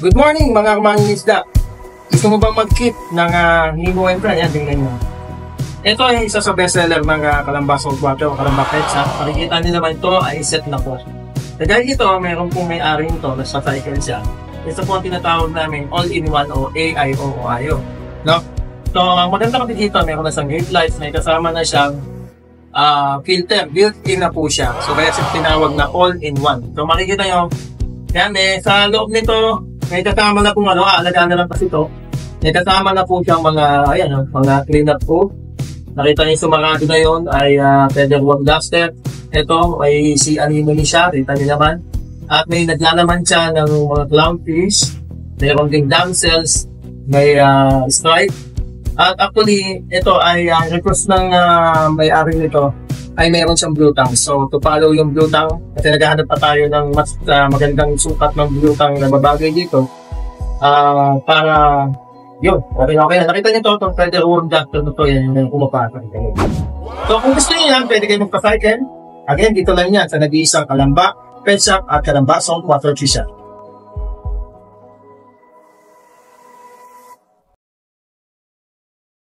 Good morning mga mangingisda. Gusto mo bang mag-keep ng Nemo and Friend? Yan, tingnan mo. Ito ay isa sa bestseller ng Kalamba Saltwater o Kalamba Petsa. Makikita niyo naman ito ay set na po. Dahil ito, mayroon pong may-ari nito, nasa cycle siya. Ito po ang tinatawag namin all-in-one o AIO. No? So, ang maganda kasi dito, mayroon na siyang gate lights, may kasama na siyang filter. Built-in na po siya. So, kaya siya tinawag na all-in-one. So, makikita nyo, yan sa loob nito, may kasama na po, alagaan na lang kasi ito. May kasama na po siyang mga, mga cleanup po. Nakita niyo sumarado na yun ay featherworm duster. Ito ay si anemone siya, kita niyo naman. At may naglalaman siya ng mga clownfish. Mayroon ding damsels, may stripe. At actually, ito ay request ng may-ari nito ay mayroon siyang blue tang. So, to follow yung blue tang, kasi naghahanap pa tayo ng mas magandang sukat ng blue tang na babagay dito. Para, yun, okay na. Nakita niyo to, itong featherworm duster na to, yan yung kumapasok. So, kung gusto niyo yan, pwede kayo magpa-cycle. Again, dito lang yan sa nag-iisang Kalamba Pet Shop at Kalamba Saltwater Shop.